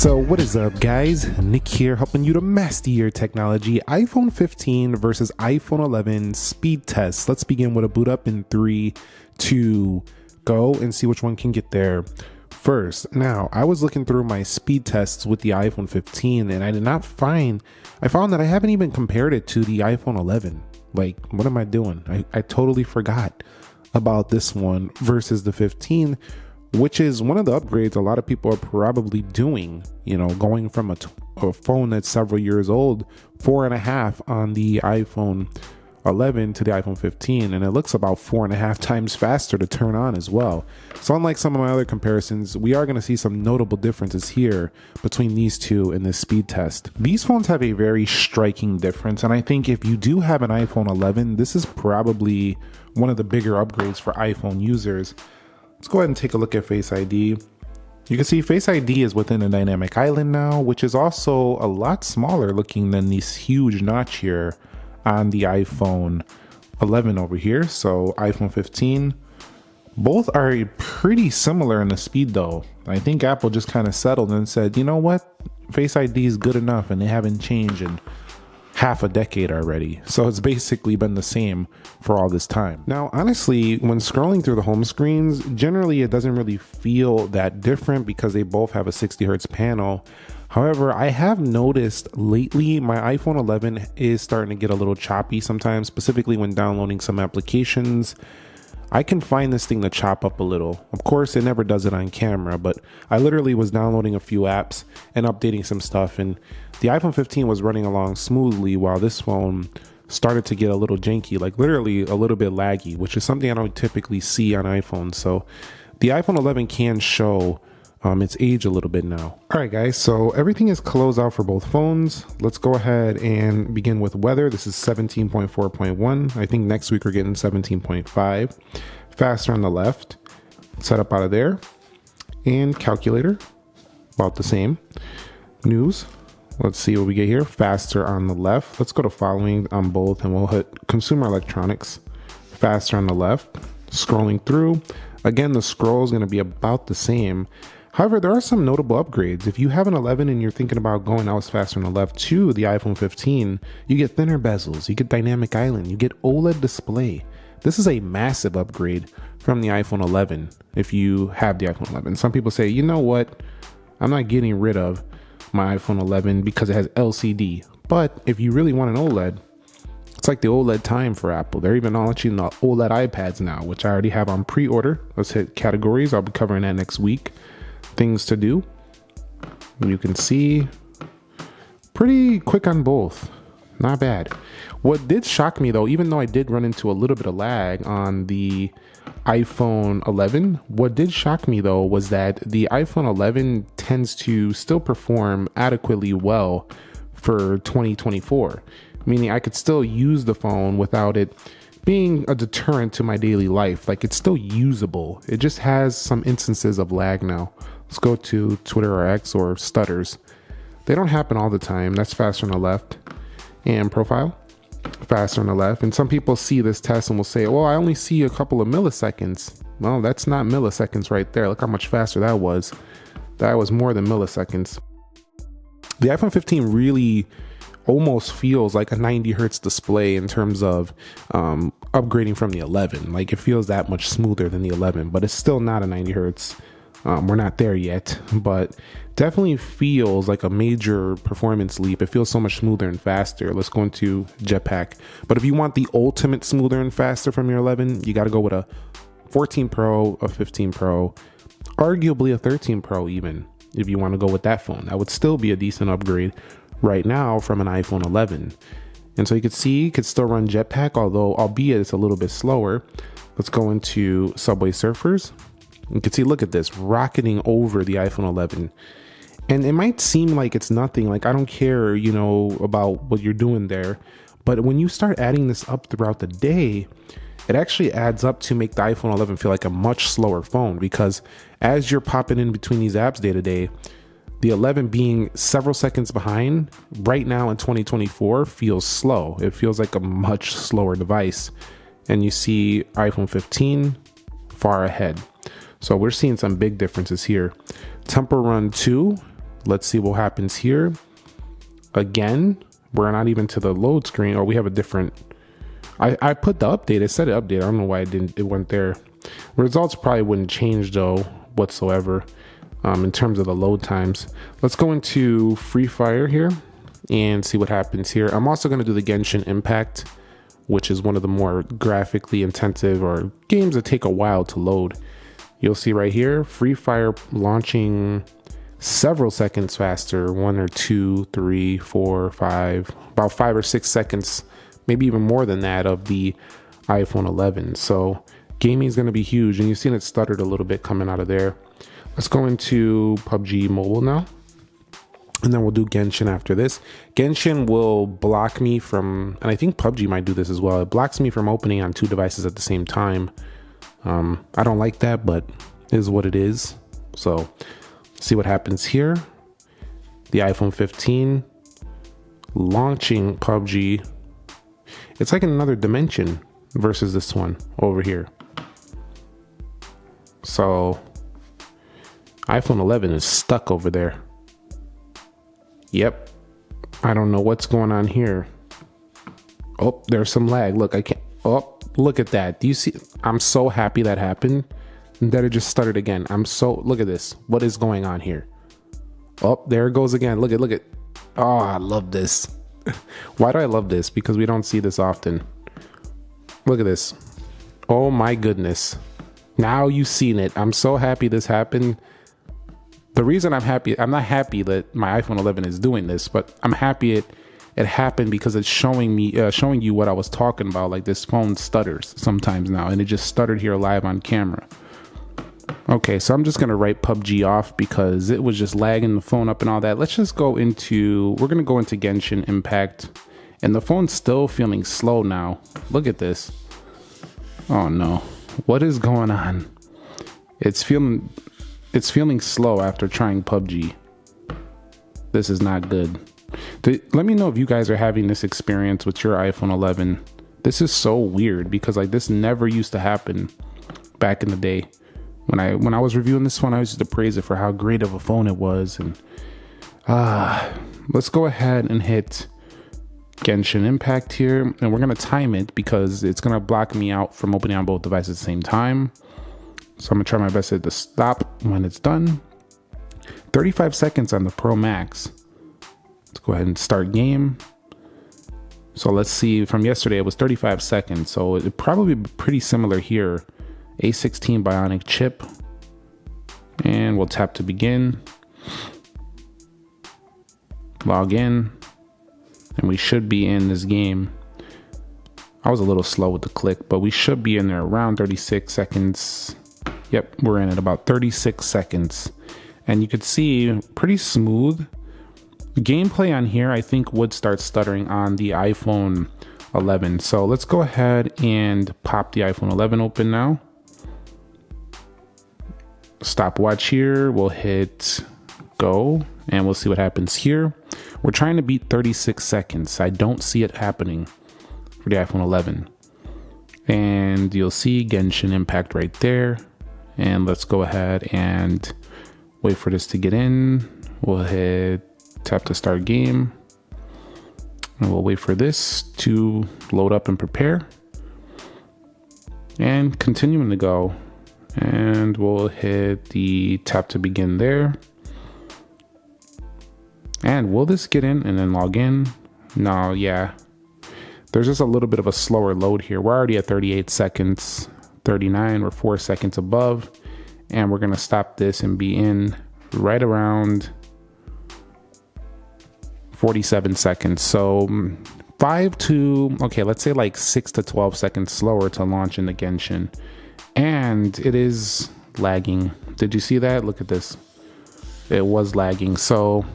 So what is up, guys? Nick here, helping you to master your technology. iPhone 15 versus iPhone 11 speed tests. Let's begin with a boot up in 3, 2, go, and see which one can get there first. Now, I was looking through my speed tests with the iPhone 15 and I found that I haven't even compared it to the iPhone 11. Like, what am I doing? I totally forgot about this one versus the 15, which is one of the upgrades a lot of people are probably doing, going from a phone that's several years old, 4.5 on the iPhone 11 to the iPhone 15, and it looks about 4.5 times faster to turn on as well. So unlike some of my other comparisons, we are going to see some notable differences here between these two in this speed test. These phones have a very striking difference, and I think if you do have an iPhone 11, this is probably one of the bigger upgrades for iPhone users. Let's go ahead and take a look at Face ID. You can see Face ID is within a dynamic island now, which is also a lot smaller looking than this huge notch here on the iPhone 11 over here. So iPhone 15, both are pretty similar in the speed though. I think Apple just kind of settled and said, you know what? Face ID is good enough, and they haven't changed in half a decade already. So it's basically been the same for all this time. Now, honestly, when scrolling through the home screens, generally it doesn't really feel that different because they both have a 60 hertz panel. However, I have noticed lately my iPhone 11 is starting to get a little choppy sometimes, specifically when downloading some applications. I can find this thing to chop up a little. Of course, it never does it on camera, but I literally was downloading a few apps and updating some stuff, and the iPhone 15 was running along smoothly while this phone started to get a little janky, like literally a little bit laggy, which is something I don't typically see on iPhones. So the iPhone 11 can show its age a little bit now. All right, guys, so everything is closed out for both phones. Let's go ahead and begin with weather. This is 17.4.1. I think next week we're getting 17.5. Faster on the left. Setup out of there. And calculator, about the same. News. Let's see what we get here. Faster on the left. Let's go to following on both, and we'll hit consumer electronics. Faster on the left. Scrolling through. Again, the scroll is going to be about the same. However, there are some notable upgrades. If you have an 11 and you're thinking about going out faster on the left to the iPhone 15, you get thinner bezels, you get dynamic island, you get OLED display. This is a massive upgrade from the iPhone 11 if you have the iPhone 11. Some people say, you know what, I'm not getting rid of my iPhone 11 because it has LCD. But if you really want an OLED, it's like the OLED time for Apple. They're even launching the OLED iPads now, which I already have on pre-order. Let's hit categories. I'll be covering that next week. Things to do. You can see pretty quick on both. Not bad. What did shock me though, even though I did run into a little bit of lag on the iPhone 11, what did shock me though was that the iPhone 11 tends to still perform adequately well for 2024. Meaning I could still use the phone without it being a deterrent to my daily life. Like, it's still usable. It just has some instances of lag now. Let's go to Twitter or X or stutters. They don't happen all the time. That's faster on the left. And profile, faster on the left. And some people see this test and will say, well, I only see a couple of milliseconds. Well, that's not milliseconds right there. Look how much faster that was. That was more than milliseconds. The iPhone 15 really almost feels like a 90 hertz display in terms of upgrading from the 11. Like, it feels that much smoother than the 11, but it's still not a 90 hertz. We're not there yet, but definitely feels like a major performance leap. It feels so much smoother and faster. Let's go into Jetpack. But if you want the ultimate smoother and faster from your 11, you got to go with a 14 Pro, a 15 Pro, arguably a 13 Pro even. If you want to go with that phone, that would still be a decent upgrade right now from an iPhone 11. And so you could see you could still run Jetpack, although albeit it's a little bit slower. Let's go into Subway Surfers. You can see, look at this, rocketing over the iPhone 11. And it might seem like it's nothing, like I don't care, about what you're doing there. But when you start adding this up throughout the day, it actually adds up to make the iPhone 11 feel like a much slower phone, because as you're popping in between these apps day to day, the 11 being several seconds behind right now in 2024 feels slow. It feels like a much slower device. And you see iPhone 15 far ahead. So we're seeing some big differences here. Temple Run 2, Let's see what happens here. Again, we're not even to the load screen, or we have a different, I put the update, it said it update. I don't know why it went there. Results probably wouldn't change though whatsoever in terms of the load times. Let's go into Free Fire here and see what happens here. I'm also going to do the Genshin Impact, which is one of the more graphically intensive or games that take a while to load. You'll see right here, Free Fire launching several seconds faster, 1 or 2, 3, 4, 5, about 5 or 6 seconds, maybe even more than that of the iPhone 11. So gaming is going to be huge, and you've seen it stuttered a little bit coming out of there. Let's go into PUBG Mobile now, and then we'll do Genshin after this. Genshin will block me from, and I think PUBG might do this as well, it blocks me from opening on 2 devices at the same time. I don't like that, but it is what it is. So see what happens here. The iPhone 15 launching PUBG. It's like in another dimension versus this one over here. So iPhone 11 is stuck over there. Yep. I don't know what's going on here. Oh, there's some lag. Look, I can't. Oh, look at that. Do you see? I'm so happy that happened. And that it just started again. Look at this. What is going on here? Oh, there it goes again. Look at. Oh, I love this. Why do I love this? Because we don't see this often. Look at this. Oh my goodness. Now you've seen it. I'm so happy this happened. The reason I'm happy, I'm not happy that my iPhone 11 is doing this, but I'm happy it happened because it's showing you what I was talking about. Like, this phone stutters sometimes now, and it just stuttered here live on camera. Okay, so I'm just gonna write PUBG off because it was just lagging the phone up and all that. Let's just go into, we're gonna go into Genshin Impact, and the phone's still feeling slow now. Look at this. Oh no, what is going on? It's feeling slow after trying PUBG. This is not good. Let me know if you guys are having this experience with your iPhone 11. This is so weird because like this never used to happen back in the day. When I was reviewing this phone, I used to praise it for how great of a phone it was. And let's go ahead and hit Genshin Impact here, and we're gonna time it because it's gonna block me out from opening on both devices at the same time. So I'm gonna try my best to stop when it's done. 35 seconds on the Pro Max. Let's go ahead and start game. So let's see, from yesterday it was 35 seconds, so it'd probably be pretty similar here. A16 Bionic chip, and we'll tap to begin. Log in, and we should be in this game. I was a little slow with the click, but we should be in there around 36 seconds. Yep, we're in at about 36 seconds. And you could see pretty smooth. Gameplay on here, I think, would start stuttering on the iPhone 11. So let's go ahead and pop the iPhone 11 open now. Stopwatch here, we'll hit go, and we'll see what happens here. We're trying to beat 36 seconds. I don't see it happening for the iPhone 11. And you'll see Genshin Impact right there. And let's go ahead and wait for this to get in. We'll hit tap to start game. And we'll wait for this to load up and prepare. And continuing to go. And we'll hit the tap to begin there. And will this get in and then log in? No, yeah. There's just a little bit of a slower load here. We're already at 38 seconds, 39, we're 4 seconds above. And we're gonna stop this and be in right around 47 seconds. So 5 to, okay, let's say like 6 to 12 seconds slower to launch into Genshin. And it is lagging. Did you see that? Look at this. It was lagging. So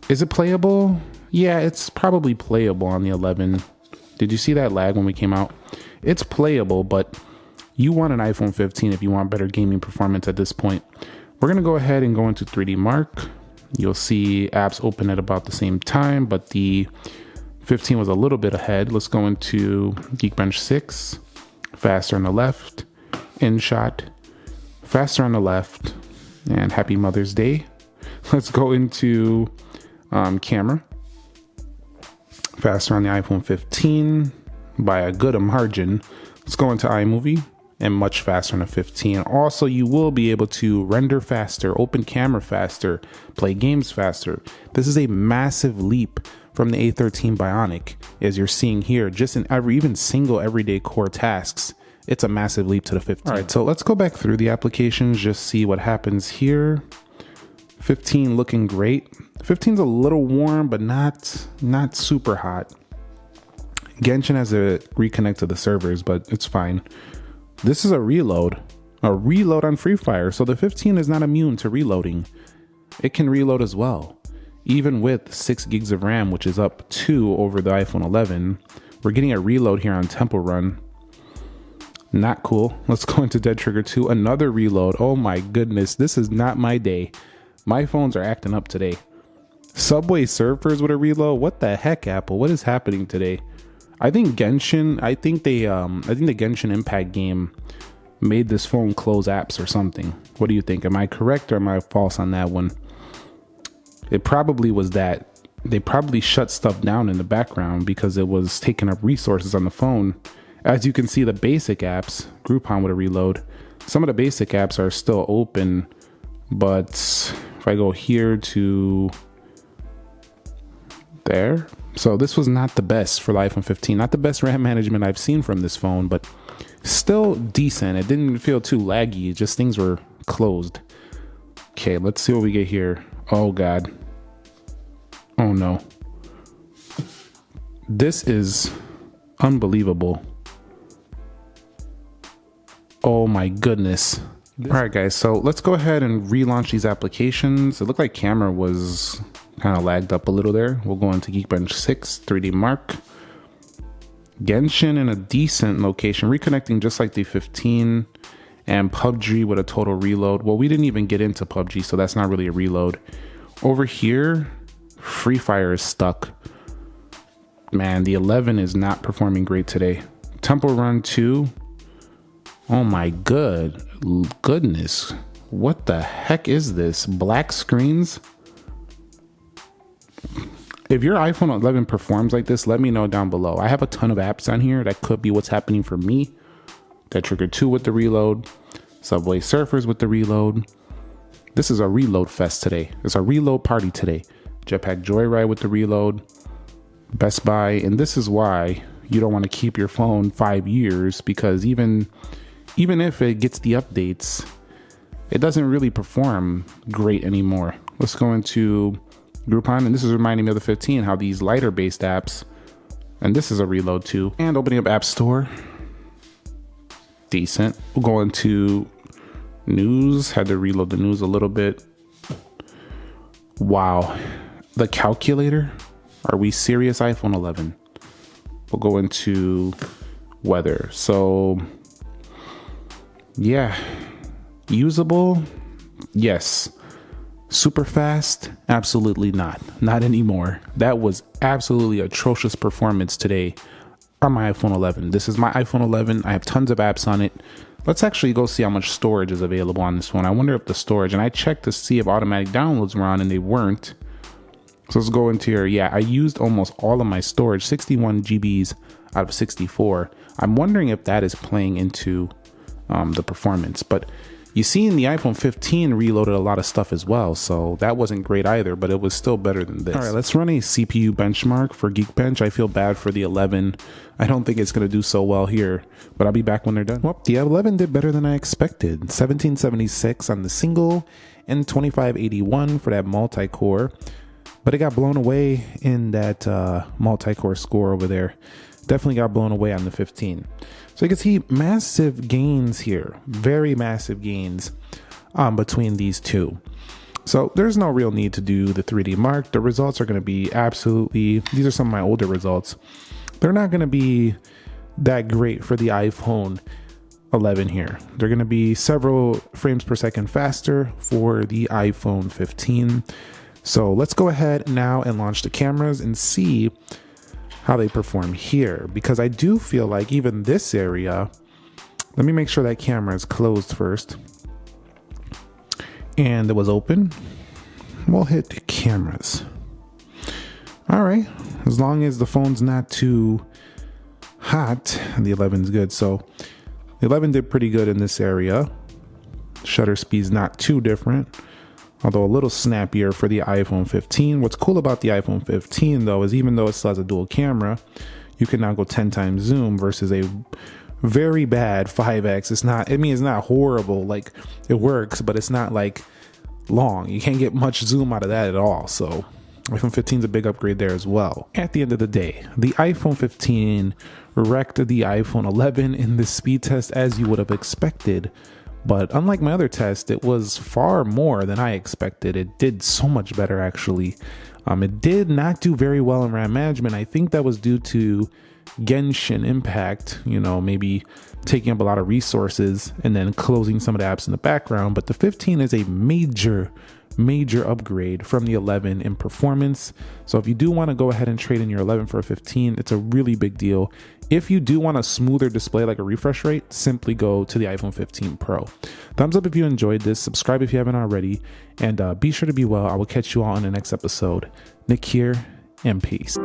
is it playable? Yeah, it's probably playable on the 11. Did you see that lag when we came out? It's playable, but you want an iPhone 15 if you want better gaming performance at this point. We're gonna go ahead and go into 3D Mark. You'll see apps open at about the same time, but the 15 was a little bit ahead. Let's go into Geekbench 6, faster on the left, InShot, faster on the left, and Happy Mother's Day. let's go into camera. Faster on the iPhone 15 by a good margin. Let's go into iMovie, and much faster on the 15. Also, you will be able to render faster, open camera faster, play games faster. This is a massive leap from the A13 Bionic, as you're seeing here, just in even single everyday core tasks. It's a massive leap to the 15. All right, so let's go back through the applications, just see what happens here. 15 looking great. 15's a little warm, but not super hot. Genshin has to reconnect to the servers, but it's fine. This is a reload on Free Fire. So the 15 is not immune to reloading. It can reload as well. Even with 6 gigs of RAM, which is up 2 over the iPhone 11, we're getting a reload here on Temple Run. Not cool. Let's go into Dead Trigger 2. Another reload. Oh my goodness. This is not my day. My phones are acting up today. Subway Surfers with a reload. What the heck, Apple? What is happening today? I think Genshin, I think the Genshin Impact game made this phone close apps or something. What do you think? Am I correct or am I false on that one? It probably was that. They probably shut stuff down in the background because it was taking up resources on the phone. As you can see, the basic apps, Groupon with a reload. Some of the basic apps are still open, but if I go here to there. So this was not the best for the iPhone 15. Not the best RAM management I've seen from this phone, but still decent. It didn't feel too laggy. Just things were closed. Okay, let's see what we get here. Oh God. Oh no. This is unbelievable. Oh my goodness. All right, guys, so let's go ahead and relaunch these applications. It looked like camera was kind of lagged up a little there. We'll go into Geekbench 6, 3D Mark. Genshin in a decent location, reconnecting just like the 15, and PUBG with a total reload. Well, we didn't even get into PUBG, so that's not really a reload. Over here, Free Fire is stuck. Man, the 11 is not performing great today. Temple Run 2. Oh my goodness. What the heck is this? Black screens? If your iPhone 11 performs like this, let me know down below. I have a ton of apps on here. That could be what's happening for me. Dead Trigger 2 with the reload. Subway Surfers with the reload. This is a reload fest today. It's a reload party today. Jetpack Joyride with the reload. Best Buy. And this is why you don't want to keep your phone 5 years, because even if it gets the updates, it doesn't really perform great anymore. Let's go into Groupon, and this is reminding me of the 15, how these lighter based apps, and this is a reload too. And opening up App Store, decent. We'll go into news, had to reload the news a little bit. Wow, the calculator, are we serious? iPhone 11. We'll go into weather. So yeah, usable, yes. Super fast? Absolutely not. Not anymore. That was absolutely atrocious performance today on my iPhone 11. This is my iPhone 11. I have tons of apps on it. Let's actually go see how much storage is available on this one. I wonder if the storage, and I checked to see if automatic downloads were on and they weren't. So let's go into here. Yeah, I used almost all of my storage, 61 GBs out of 64. I'm wondering if that is playing into the performance, but you see in the iPhone 15 reloaded a lot of stuff as well, so that wasn't great either, but it was still better than this. All right, let's run a CPU benchmark for Geekbench. I feel bad for the 11. I don't think it's going to do so well here, but I'll be back when they're done. Well, the 11 did better than I expected. 1776 on the single and 2581 for that multi-core, but it got blown away in that multi-core score over there. Definitely got blown away on the 15. So you can see massive gains here, very massive gains between these two. So there's no real need to do the 3D Mark. The results are going to be absolutely, these are some of my older results. They're not going to be that great for the iPhone 11 here. They're going to be several frames per second faster for the iPhone 15. So let's go ahead now and launch the cameras and see how they perform here, because I do feel like even this area, let me make sure that camera is closed first, and it was open. we'll hit cameras. All right, as long as the phone's not too hot, the 11's good. So the 11 did pretty good in this area. Shutter speed's not too different, although a little snappier for the iPhone 15. What's cool about the iPhone 15 though is even though it still has a dual camera, you can now go 10 times zoom versus a very bad 5x. It's not, I mean, it's not horrible. Like, it works, but it's not like long. You can't get much zoom out of that at all. So iPhone 15 is a big upgrade there as well. At the end of the day, the iPhone 15 wrecked the iPhone 11 in the speed test as you would have expected. But unlike my other test, it was far more than I expected. It did so much better, actually. It did not do very well in RAM management. I think that was due to Genshin Impact, you know, maybe taking up a lot of resources and then closing some of the apps in the background. But the 15 is a major upgrade from the 11 in performance. So if you do want to go ahead and trade in your 11 for a 15, it's a really big deal. If you do want a smoother display like a refresh rate, simply go to the iPhone 15 Pro. Thumbs up if you enjoyed this, subscribe if you haven't already, and be sure to be well. I will catch you all in the next episode. Nick here, and peace.